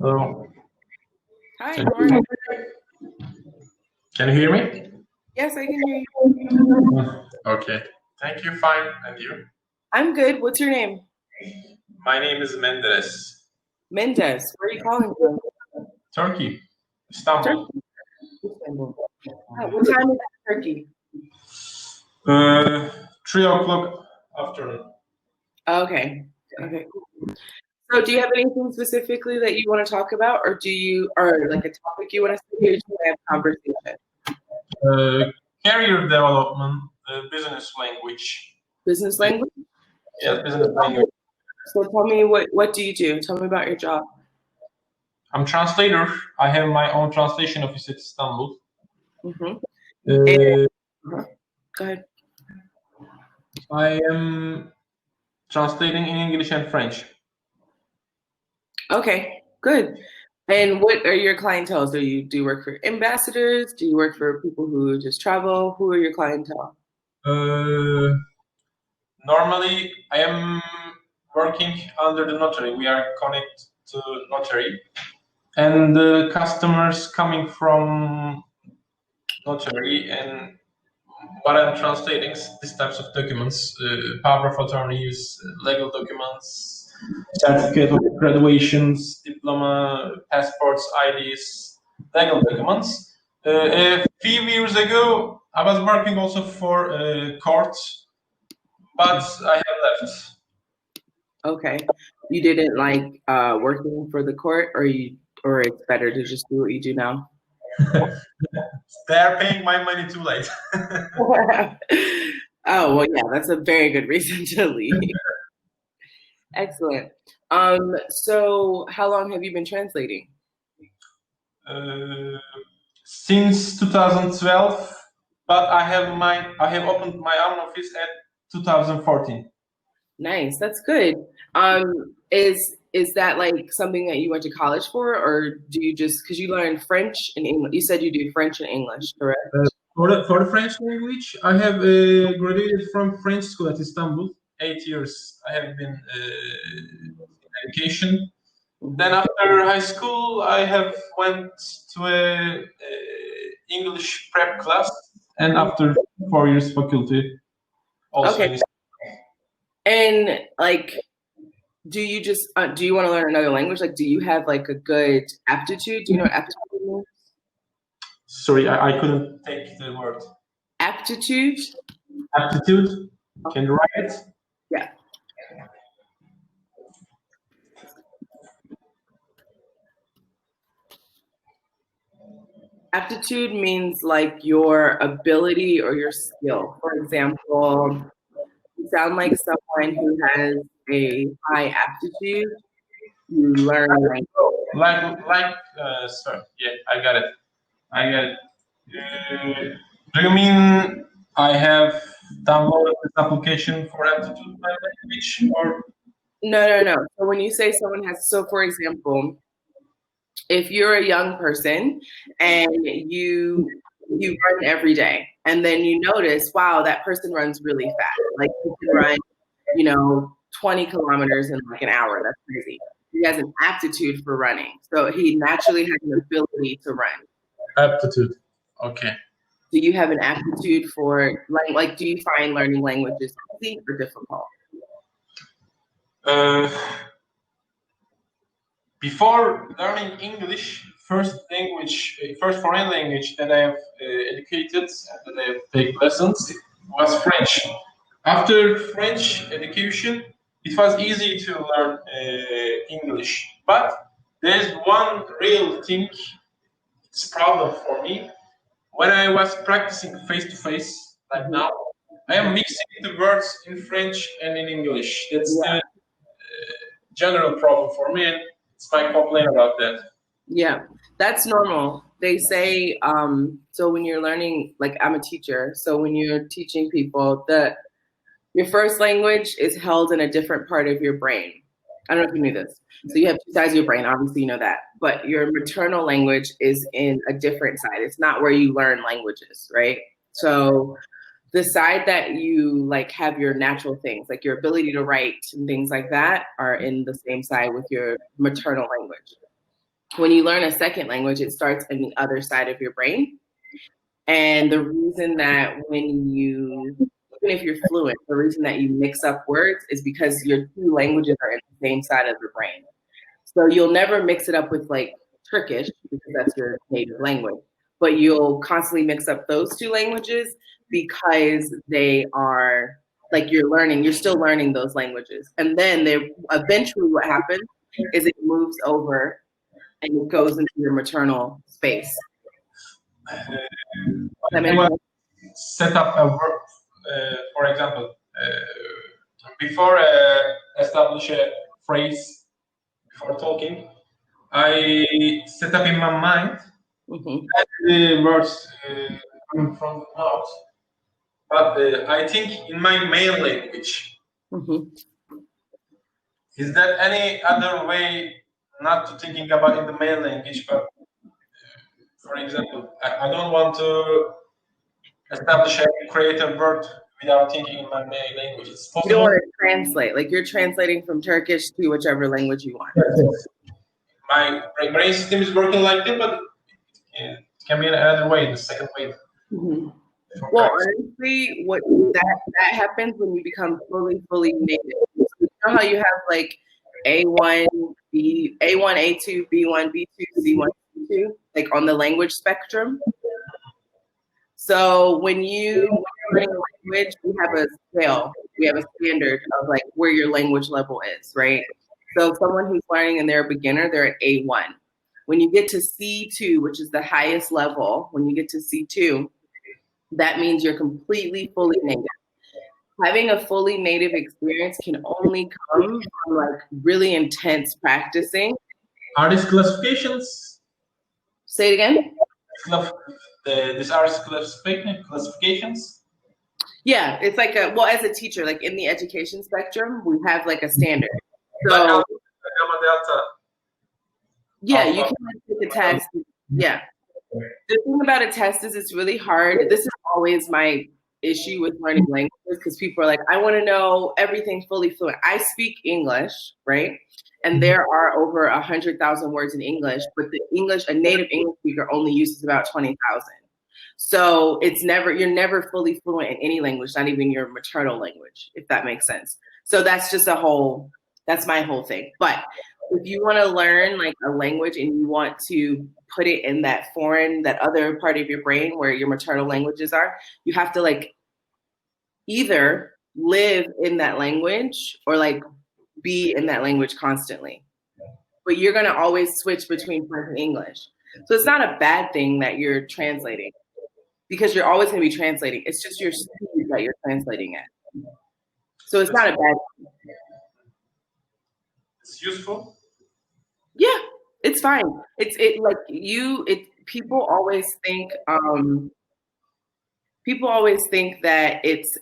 Hello. Hi, Can how are you? can you hear me? Yes, I can hear you. Okay. Thank you. Fine. And you? I'm good. What's your name? My name is Menderes. Mendez. Where are you calling from? Turkey, Turkey. Istanbul. Istanbul. What time is it in Turkey? Uh, 3 o'clock afternoon. Okay. Okay. So, do you have anything specifically that you want to talk about, or like a topic you want to say, or just want to have a conversation? Uh, Career development, business language. Business language. Yes, business language. So, tell me what do you do? Tell me about your job. I'm translator. I have my own translation office at Istanbul. Mm-hmm. Uh, Go ahead. I am translating in English and French. Okay. Good. And what are your clientele? Do you work for ambassadors? Do you work for people who just travel? Who are your clientele? Uh, Normally, I am working under the notary. We are connected to notary, and the customers coming from notary, and what I'm translating is these types of documents: power of attorneys, legal documents, certificate of graduations, diploma, passports, IDs, legal documents. A few years ago, I was working also for courts, but I have left. Okay. You didn't like working for the court, or it's better to just do what you do now? They are paying my money too late. Oh, well, yeah, that's a very good reason to leave. Excellent. So how long have you been translating? uh, since 2012, but I have opened my own office at 2014. Nice, that's good. Is that like something that you went to college for, or do you just because you learned French and English? You said you do French and English, correct? For the French language, I have graduated from French school at Istanbul. 8 years I have been in education. Then after high school, I have went to a English prep class, and after 4 years faculty, also Okay. in. And like, do you want to learn another language? Like, do you have like a good aptitude? Do you know what aptitude means? Sorry, I couldn't take the word. Aptitude? Aptitude. Can you write it? Yeah. Aptitude means like your ability or your skill. For example, you sound like someone who has a high aptitude. You learn like, Sorry. Yeah, I got it. I got it. Do you mean I have downloaded this application for aptitude by language, or? no. So when you say someone has, so for example, if you're a young person and you run every day and then you notice, wow, that person runs really fast. Like you can run, 20 kilometers in like an hour. That's crazy. He has an aptitude for running. So he naturally has an ability to run. Aptitude. Okay. Do you have an aptitude for like do you find learning languages easy or difficult? Uh, Before learning English, first foreign language that I have educated and that I have taken lessons was French. After French education, it was easy to learn English. But there's one real thing, it's a problem for me. When I was practicing face to face, like now, I am mixing the words in French and in English. That's Yeah. the general problem for me, and it's my complaint about that. Yeah, that's normal. They say, so when you're learning, like I'm a teacher, so when you're teaching people, your first language is held in a different part of your brain. I don't know if you knew this. So you have two sides of your brain, obviously you know that, but your maternal language is in a different side. It's not where you learn languages, right? So the side that you like have your natural things, like your ability to write and things like that, are in the same side with your maternal language. When you learn a second language, it starts in the other side of your brain. And the reason that even if you're fluent, the reason that you mix up words is because your two languages are in the same side of your brain. So you'll never mix it up with like Turkish because that's your native language, but you'll constantly mix up those two languages because they are like you're still learning those languages. And then they eventually what happens is it moves over and it goes into your maternal space. Set up a work, for example, before establish a phrase before talking, I set up in my mind the words coming from the mouth, but I think in my main language. Is there any other way not to thinking about in the main language, but for example, I don't want to establish a creative word without thinking in my main language. It's possible. You don't want to translate, like you're translating from Turkish to whichever language you want. Yes. My brain system is working like that, but it can be another way, the second way. Well, honestly, what that happens when you become fully native. So you know how you have like A1, A2, B1, B2, C1, C2, like on the language spectrum. So when you're learning a language, we have a scale, we have a standard of like where your language level is, right? So someone who's learning and they're a beginner, they're at A1. When you get to C2, which is the highest level, when you get to C2, that means you're completely fully native. Having a fully native experience can only come from like really intense practicing. Are these classifications? Say it again. These are classifications? Yeah, it's like as a teacher, like in the education spectrum, we have like a standard. So yeah, you can take a test. Yeah. The thing about a test is it's really hard. This is always my issue with learning languages because people are like, I want to know everything fully fluent. I speak English, right? And there are over 100,000 words in English, but a native English speaker only uses about 20,000. So you're never fully fluent in any language, not even your maternal language, if that makes sense. So that's my whole thing. But if you want to learn like a language and you want to put it in that other part of your brain where your maternal languages are, you have to like either live in that language or like be in that language constantly. But you're going to always switch between French and English. So it's not a bad thing that you're translating because you're always going to be translating. It's just your speed that you're translating at. So it's not a bad thing. It's useful. Yeah, it's fine. People always think that it's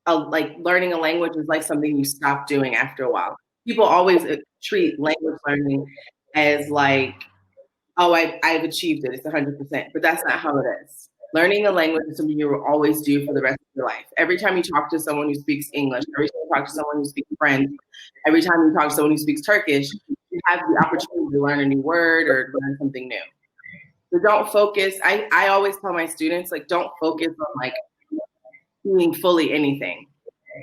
like learning a language is like something you stop doing after a while. People always treat language learning as like, oh, I've achieved it. It's 100%, but that's not how it is. Learning a language is something you will always do for the rest of your life. Every time you talk to someone who speaks English, every time you talk to someone who speaks French, every time you talk to someone who speaks Turkish, you have the opportunity to learn a new word or learn something new. So don't focus. I always tell my students, like, don't focus on like doing fully anything.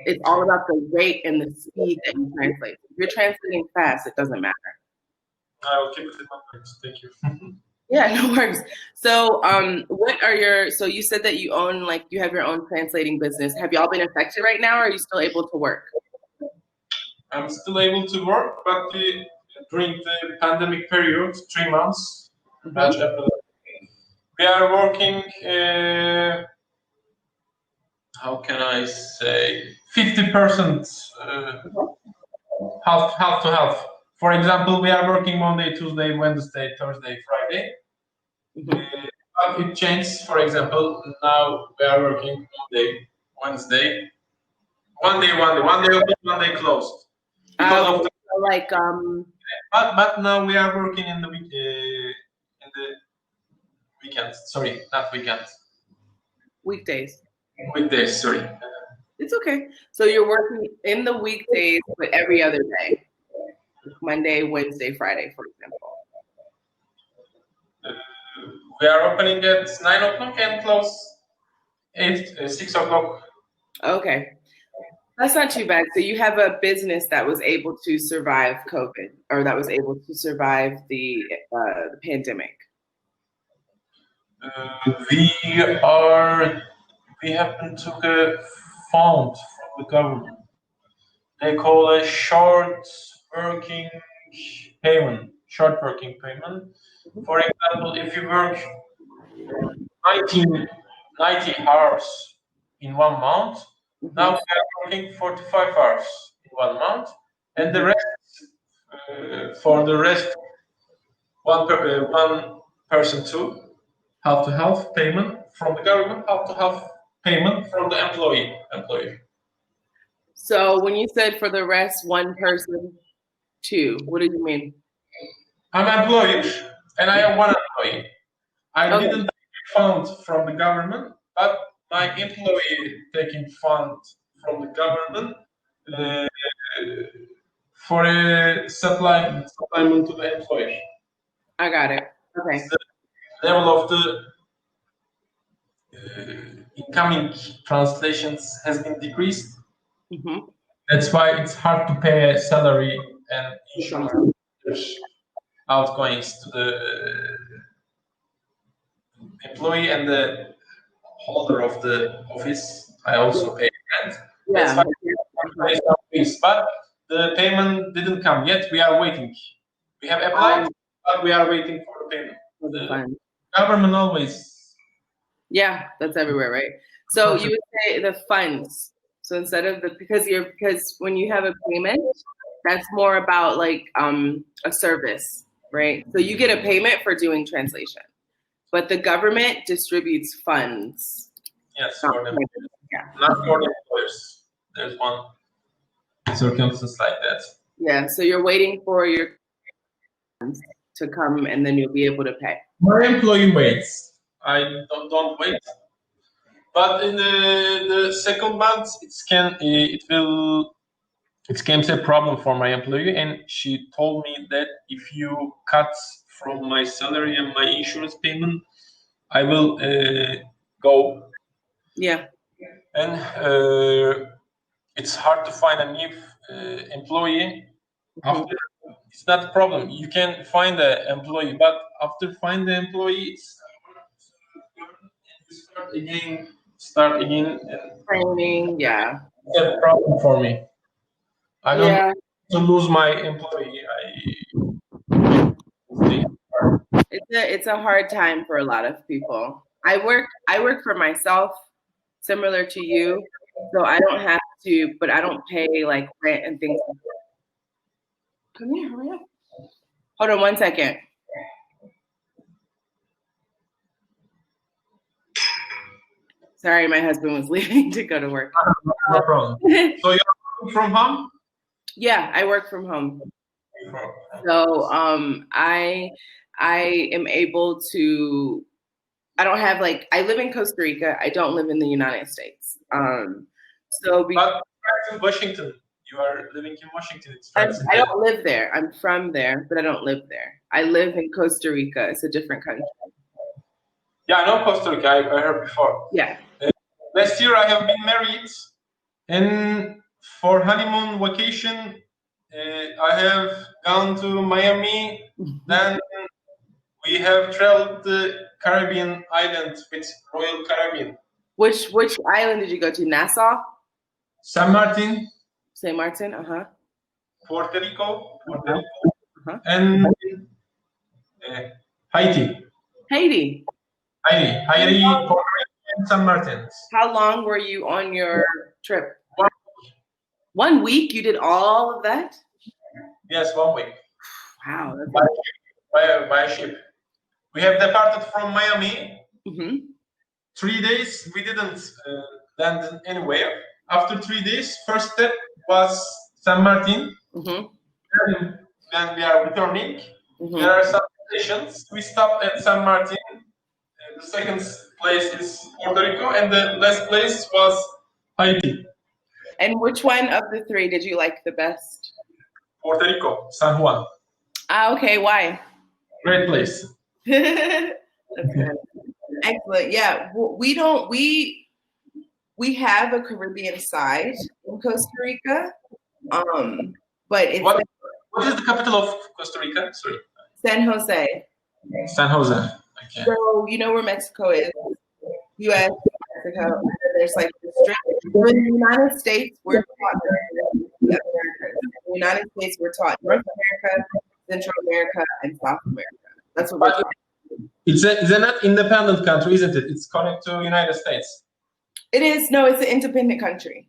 It's all about the rate and the speed that you translate. If you're translating fast, it doesn't matter. I will keep it in mind. Thank you. Yeah, no worries. So, so you said that you have your own translating business. Have y'all been affected right now, or are you still able to work? I'm still able to work, but during the pandemic period, 3 months, we are working, how can I say, 50%, half to half. For example, we are working Monday, Tuesday, Wednesday, Thursday, Friday. But it changed. For example, now we are working Monday, Wednesday, one day open, one day closed. Because but now we are working in the weekends. Sorry, not weekends. Weekdays. Weekdays. Sorry. It's okay. So you're working in the weekdays, but every other day. Monday, Wednesday, Friday, for example. We are opening at 9 o'clock and close 6 o'clock. Okay. That's not too bad. So you have a business that was able to survive COVID, or that was able to survive the pandemic. We happen to a fund from the government. They call a short working payment. For example, if you work 90 hours in 1 month, now we are working 45 hours in 1 month, and the rest, for the rest, one person too, half to half payment from the government, half to half payment from the employee. So when you said for the rest, one person, two, what do you mean? I'm employed, and I have one employee. I didn't take fund from the government, but my employee taking fund from the government for a supplement to the employer. I got it. Okay. The level of the incoming translations has been decreased. Mm-hmm. That's why it's hard to pay a salary and insurance outgoings to the employee and the holder of the office. I also pay rent. Yeah. That's why I pay some fees, but the payment didn't come yet. We are waiting. We have applied, but we are waiting for the payment. The government always. Yeah, that's everywhere, right? So you would say the funds. So instead of because when you have a payment, that's more about like a service, right? So you get a payment for doing translation, but the government distributes funds. Yes, for them. Yeah. Not for the employers. There's one circumstance like that. Yeah, so you're waiting for your funds to come, and then you'll be able to pay. My employee waits. I don't wait. But in the second month, it becomes a problem for my employee, and she told me that if you cut from my salary and my insurance payment, I will go. Yeah. And it's hard to find a new employee. After, it's not a problem. You can find an employee, but after find the employee, start again. Training, yeah. It's a problem for me. I don't want to lose my employee. It's a hard time for a lot of people. I work for myself, similar to you, so I don't have to, but I don't pay like rent and things. Come here, hurry up. Hold on 1 second. Sorry, my husband was leaving to go to work. No problem. So you're working from home? Yeah, I work from home. So I am able to. I don't have I live in Costa Rica. I don't live in the United States. But in Washington, you are living in Washington. I don't live there. I'm from there, but I don't live there. I live in Costa Rica. It's a different country. Yeah, I know Costa Rica. I heard before. Yeah. Last year I have been married, and for honeymoon vacation, I have gone to Miami. Then we have traveled the Caribbean island with Royal Caribbean. Which island did you go to? Nassau? San Martin. St. Martin, Puerto Rico. And Haiti. Haiti, Puerto Rico, and San Martin. How long were you on your trip? 1 week? You did all of that? Yes, 1 week. Wow. By ship. We have departed from Miami. Mm-hmm. 3 days, we didn't land anywhere. After 3 days, first step was San Martin. Mm-hmm. Then we are returning. Mm-hmm. There are some stations. We stopped at San Martin. The second place is Puerto Rico, and the last place was Haiti. And which one of the three did you like the best? Puerto Rico, San Juan. Okay, why? Great place. That's good. Excellent. Yeah, we don't we have a Caribbean side in Costa Rica, but it's What like what is the capital of Costa Rica? Sorry. San Jose. San Jose. Okay. So you know where Mexico is, U.S., Mexico. And then there's like the strip. So in the United States, we're taught the Americas. In the United States, we're taught North America, Central America, and South America. That's what we're But taught. it's a not independent country, isn't it? It's connected to United States. It is no, it's an independent country.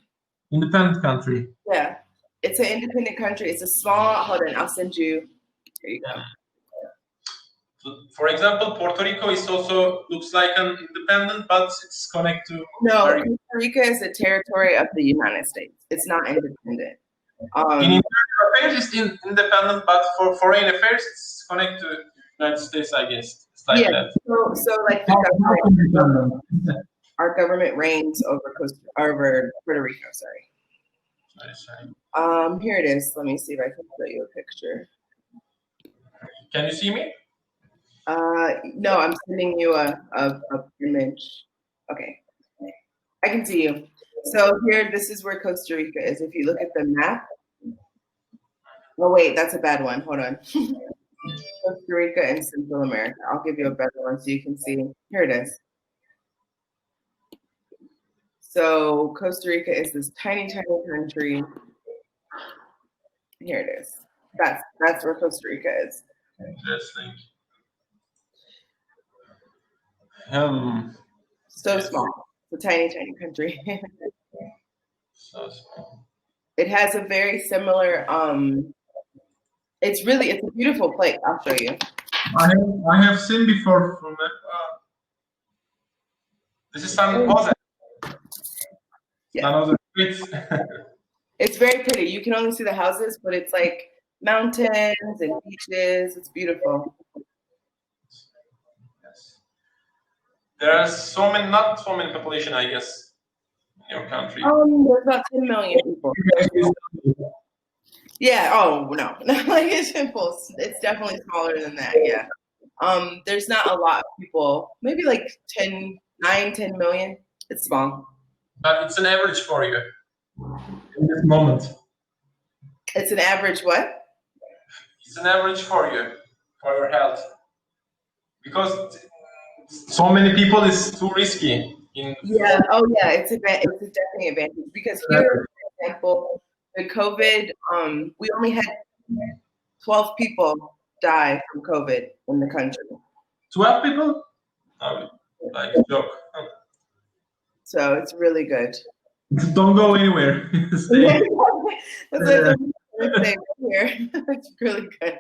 Independent country. Yeah, it's an independent country. It's a small. Hold on, I'll send you. Here you go. So, for example, Puerto Rico is also looks like an independent, but it's connected to No, America. Costa Rica is a territory of the United States. It's not independent. In internal affairs, it's independent, but for foreign affairs, it's connected to United States, I guess. It's like yeah. that. So like our government reigns over Puerto Rico. Sorry. Here it is. Let me see if I can show you a picture. Can you see me? No, I'm sending you a image. Okay, I can see you. So here, this is where Costa Rica is. If you look at the map. Oh wait, that's a bad one. Hold on. Costa Rica and Central America. I'll give you a better one so you can see. Here it is. So Costa Rica is this tiny, tiny country. Here it is. That's where Costa Rica is. Interesting. So small. It's a tiny, tiny country. So small. It has a very similar. It's a beautiful place. I'll show you. I have seen before from this is San Jose. Yeah. San Jose streets. It's very pretty. You can only see the houses, but it's like mountains and beaches. It's beautiful. Yes. There are not so many population, I guess, in your country. There's about 10 million people. Yeah. Oh no, like it's simple. It's definitely smaller than that. Yeah. There's not a lot of people. Maybe like 10 million. It's small. But it's an average for you in this moment. It's an average what? It's an average for you, for your health. Because so many people is too risky. Yeah. Oh yeah. It's definitely an advantage because here, for example, the COVID, we only had 12 people die from COVID in the country. 12 people? Oh, like a joke. So it's really good. Don't go anywhere. Stay. That's what I'm saying here. It's really good.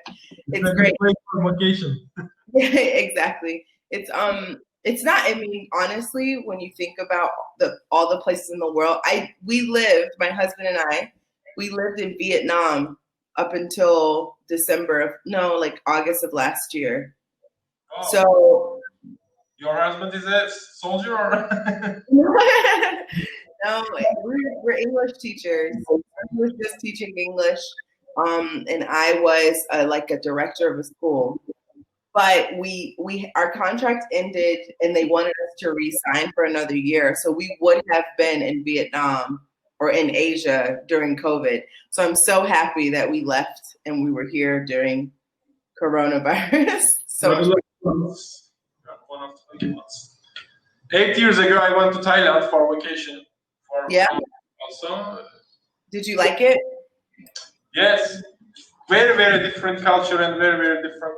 It's great. Vacation. Exactly. It's not. I mean, honestly, when you think about all the places in the world, my husband and I, we lived in Vietnam up until August of last year. Oh. So your husband is a soldier, or? No, we're English teachers. He was just teaching English, and I was like a director of a school. But our contract ended, and they wanted us to re-sign for another year. So we would have been in Vietnam or in Asia during COVID. So I'm so happy that we left and we were here during coronavirus. So 8 years ago, I went to Thailand for vacation. Yeah. Also. Did you like it? Yes. Very, very different culture and very, very different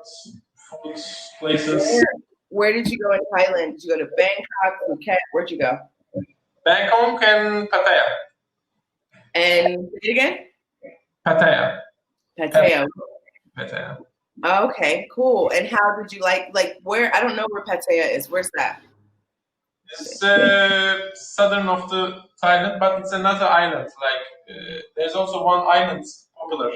food places. Where did you go in Thailand? Did you go to Bangkok, Phuket? Where'd you go? Bangkok and Pattaya. And say it again? Pattaya. Pattaya. Okay, cool. And how did you like where? I don't know where Pattaya is. Where's that? It's southern of the Thailand, but it's another island. There's also one island popular.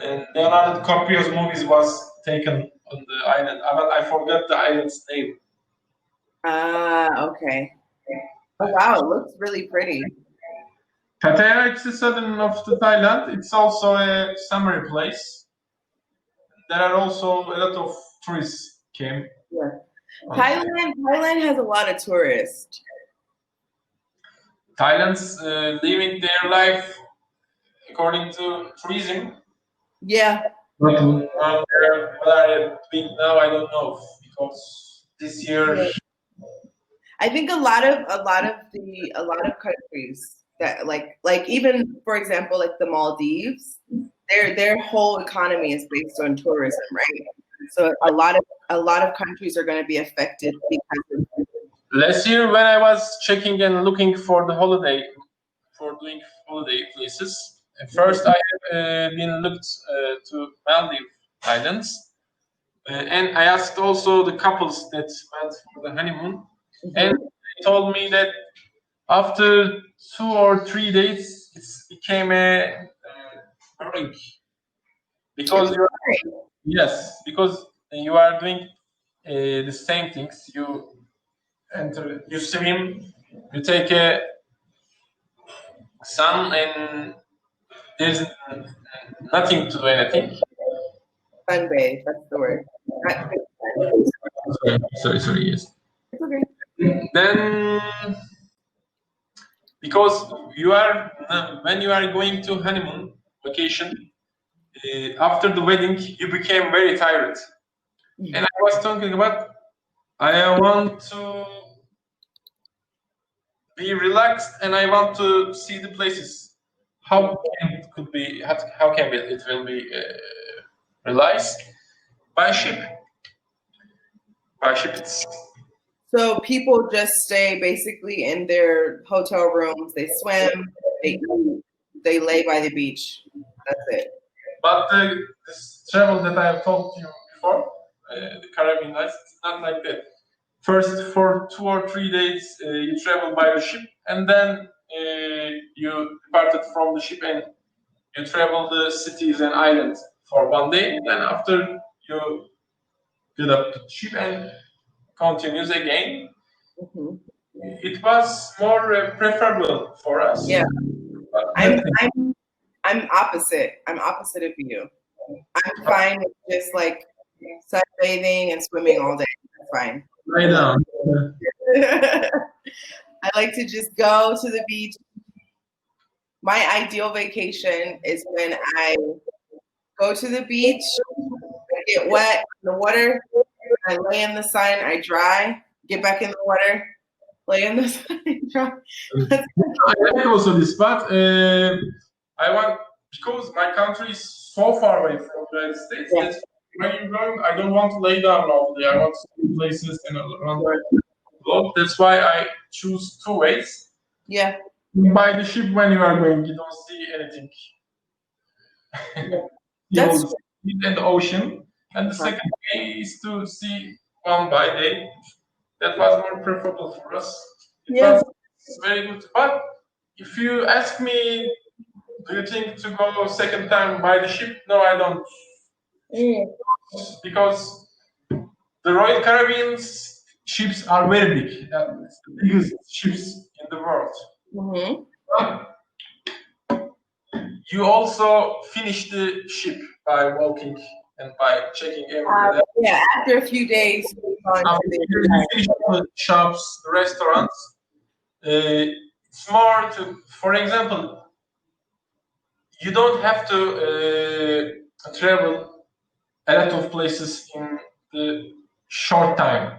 And Leonardo DiCaprio's movies was taken on the island, but I forgot the island's name. Okay. Oh wow, it looks really pretty. Pattaya is the southern of the Thailand. It's also a summer place. There are also a lot of tourists came. Yeah. Thailand has a lot of tourists. Thailand's living their life according to tourism. Yeah. But what are big now? I don't know because this year. Yeah. I think a lot of countries that like even for example like the Maldives, their whole economy is based on tourism, right? So a lot of countries are going to be affected because of Last year, when I was checking and looking for doing holiday places, at first I have been looked to Maldives Islands, and I asked also the couples that went for the honeymoon, and they told me that after 2 or 3 days, it became a boring because because you are doing the same things. You enter, you swim, you take a sun, and there's nothing to do anything. sunbathe. That's the word. Sorry, yes. It's okay. Then, because you are when you are going to honeymoon vacation, after the wedding, you became very tired. And I was thinking about I want to be relaxed and I want to see the places. How can it could be? How can it will be realized by ship? By ship, it's So people just stay basically in their hotel rooms. They swim. They eat, they lay by the beach. That's it. but this travel that I have told you before, the Caribbean life, it's not like that. First, for 2 or 3 days, you travel by the ship, and then you departed from the ship and you travel the cities and islands for one day. Then after you get up to the ship and continues again. Mm-hmm. It was more preferable for us. Yeah, But I'm opposite. I'm opposite of you. I'm fine with just like sunbathing and swimming all day. That's fine. right now, I like to just go to the beach. My ideal vacation is when I go to the beach, I get wet in the water, I lay in the sun, I dry, get back in the water, lay in the sun, dry. I like also this, but I want because my country is so far away from the United States. Yeah. That when you're going, I don't want to lay down all day. I want to see places and around the globe. That's why I choose two ways. Yeah. By the ship, when you are going, you don't see anything. That's You see the ocean, and the second way is to see one by day. That was more preferable for us. It was very good. But if you ask me, do you think to go second time by the ship? No, I don't. Because the Royal Caribbean's ships are very big. It's the biggest ships in the world. Mm-hmm. You also finish the ship by walking and by checking everything. Yeah, after a few days, After you finish the shops, the restaurants, it's more to, for example, you don't have to travel a lot of places in the short time.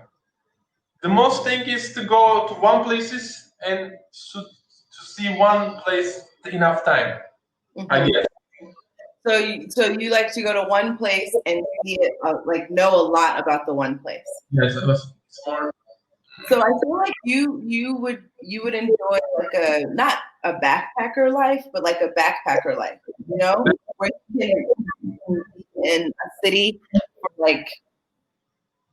The most thing is to go to one places and to see one place enough time. I guess. So you like to go to one place and see it, like know a lot about the one place. Yes, it was smart. So I feel like you would enjoy like a not a backpacker life, but like a backpacker life. You know, where you can in a city for like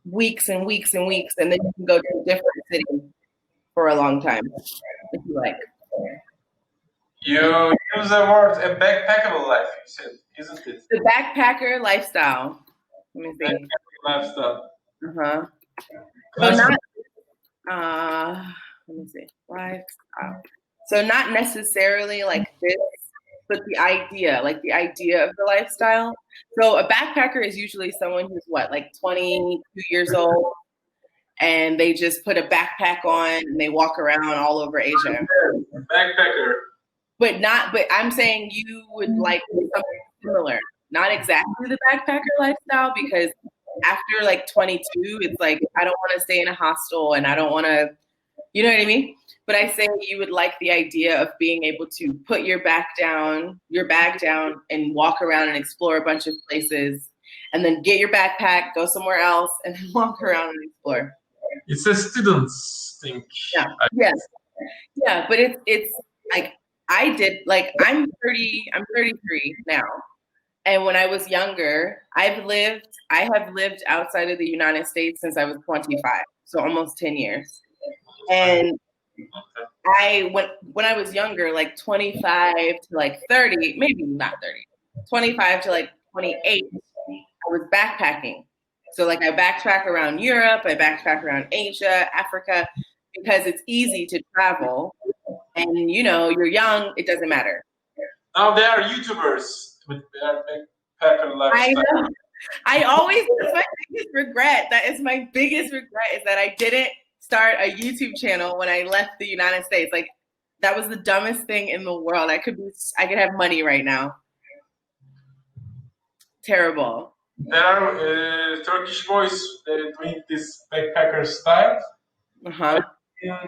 weeks and weeks and weeks, and then you can go to a different city for a long time if you like. You use the word a backpackable life, you said, isn't it? The backpacker lifestyle. Let me see. Lifestyle. Uh-huh. So not let me see. Lifestyle. So not necessarily like this but the idea, like the idea of the lifestyle. So a backpacker is usually someone who's what, like 22 years old, and they just put a backpack on and they walk around all over Asia. Backpacker. But I'm saying you would like something similar. Not exactly the backpacker lifestyle, because after like 22, it's like, I don't want to stay in a hostel and I don't want to, you know what I mean? But I say you would like the idea of being able to put your bag down, and walk around and explore a bunch of places, and then get your backpack, go somewhere else, and then walk around and explore. It's a student's thing. Yeah. Yes. Yeah, but it's like I did, like I'm 33 now. And when I was younger, I have lived outside of the United States since I was 25, so almost 10 years. And when I was younger, like 25 to like 30, maybe not 30, 25 to like 28, I was backpacking. So like I backpack around Europe, I backpack around Asia, Africa, because it's easy to travel. And you're young, it doesn't matter. Now there are YouTubers with their backpacker lifestyle. I know. That's my biggest regret. That is my biggest regret, is that I didn't start a YouTube channel when I left the United States. Like, that was the dumbest thing in the world. I could have money right now. Terrible. There are Turkish boys doing this backpacker style. Uh-huh.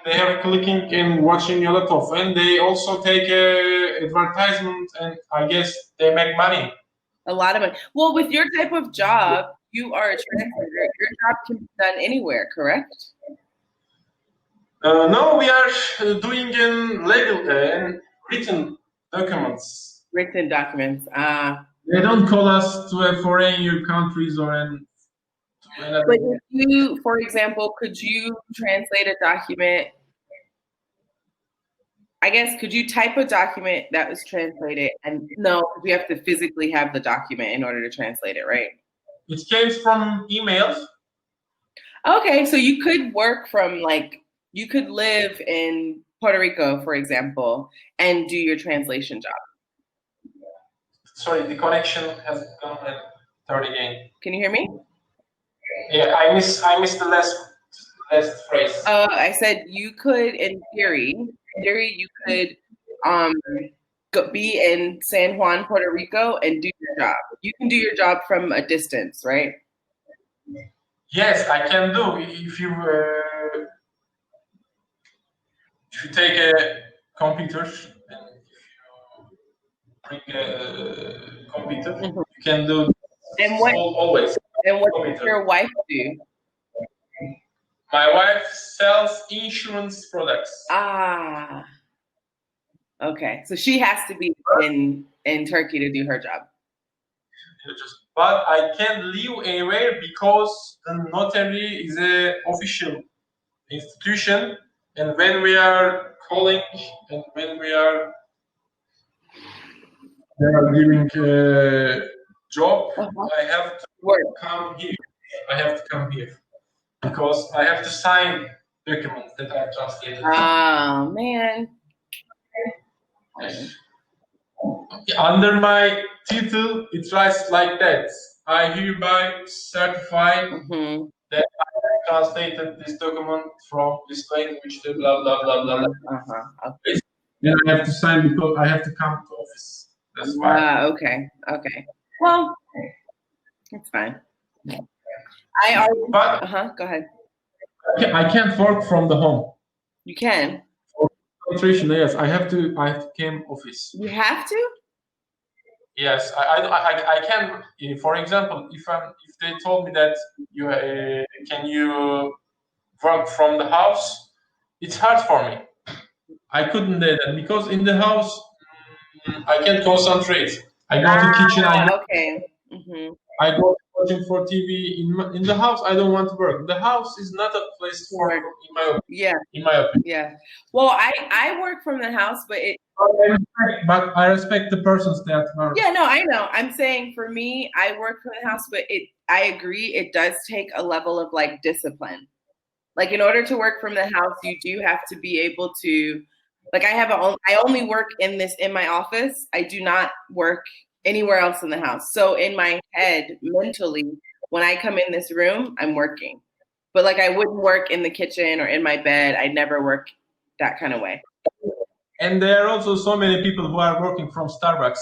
They have clicking and watching a lot of, and they also take advertisement, and I guess they make money. A lot of money. Well, with your type of job, you are a translator. Your job can be done anywhere, correct? No, we are doing in legal and written documents. Written documents. They don't call us to a foreign countries or But if you, for example, could you translate a document? I guess, could you type a document that was translated? And no, we have to physically have the document in order to translate it, right? It came from emails. Okay, so you could work from, like, you could live in Puerto Rico, for example, and do your translation job. Sorry, the connection has gone and third again. Can you hear me? Yeah, I missed the last phrase. I said you could, in theory, you could be in San Juan, Puerto Rico, and do your job. You can do your job from a distance, right? Yes, I can do. If you take a computer and if you bring a computer, you can do. And what always? And what does your wife do? My wife sells insurance products. Ah. Okay. So she has to be in Turkey to do her job. But I can live anywhere because the notary is an official institution, and when we are calling and when we are giving a job, I have to come here. Because I have to sign documents that I translated. Oh man. Under my title, it writes like that. I hereby certify that I translated this document from this language to blah blah blah blah blah. Okay. Then I have to sign because I have to come to office. That's why. Okay. Well, it's fine. Go ahead. I can't work from the home. You can. For concentration, yes, I have to come office. You have to? Yes, I can. For example, if they told me that you can you work from the house, it's hard for me. I couldn't do that because in the house I can't concentrate. I go to the kitchen. I go watching for TV. In the house, I don't want to work. The house is not a place to work, in my opinion. In my opinion. Yeah. Well, I work from the house, but I respect the persons that work. Yeah, no, I know. I'm saying for me, I work from the house, but I agree, it does take a level of like discipline. Like in order to work from the house, you do have to be able to Like I only work in my office. I do not work anywhere else in the house. So in my head, mentally, when I come in this room, I'm working. But like I wouldn't work in the kitchen or in my bed. I'd never work that kind of way. And there are also so many people who are working from Starbucks.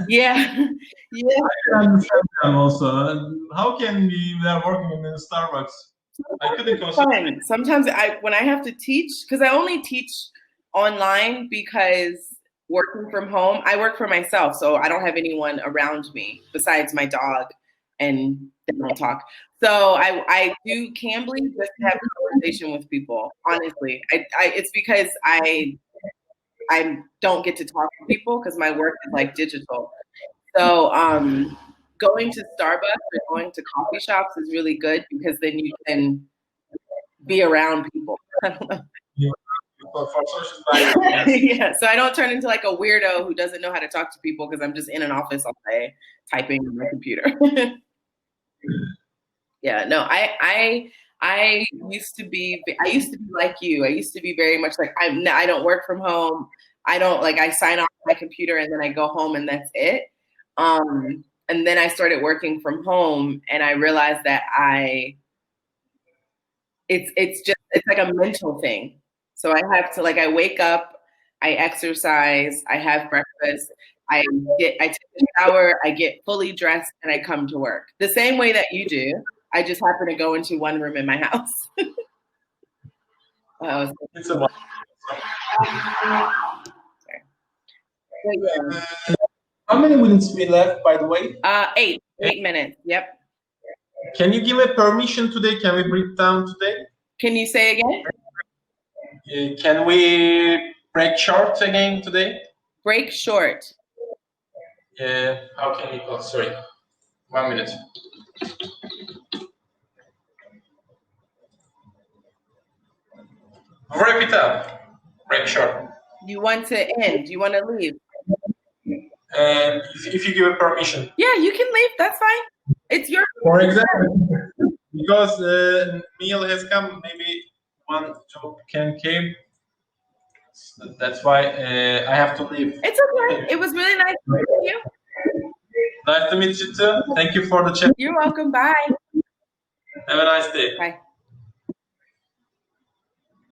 Yeah. Yeah. I can understand them also. How can we are working in Starbucks? I couldn't consider. Sometimes when I have to teach, because I only teach online because working from home, I work for myself, so I don't have anyone around me besides my dog, and they don't talk. So I do Cambly just to have a conversation with people. Honestly, it's because I don't get to talk to people because my work is like digital. So going to Starbucks or going to coffee shops is really good because then you can be around people. I don't know. For social life, yes. Yeah, so I don't turn into like a weirdo who doesn't know how to talk to people because I'm just in an office all day typing on my computer. Yeah, no, I used to be like you. I used to be very much like I don't work from home. I don't like I sign off my computer and then I go home and that's it. And then I started working from home and I realized that it's like a mental thing. So I have to I wake up, I exercise, I have breakfast, I take a shower, I get fully dressed, and I come to work. The same way that you do. I just happen to go into one room in my house. It's a How many minutes we left, by the way? 8 minutes. Yep. Can you give a permission today? Can we break down today? Can you say again? Can we break short again today? Break short. How can you? Oh, sorry. 1 minute. Wrap it up. Break short. You want to end? You want to leave? If you give a permission. Yeah, you can leave. That's fine. It's your. For example, because meal has come, maybe one job came. So that's why I have to leave. It's okay. It was really nice to meet you. Nice to meet you too. Thank you for the chat. You're welcome. Bye. Have a nice day. Bye.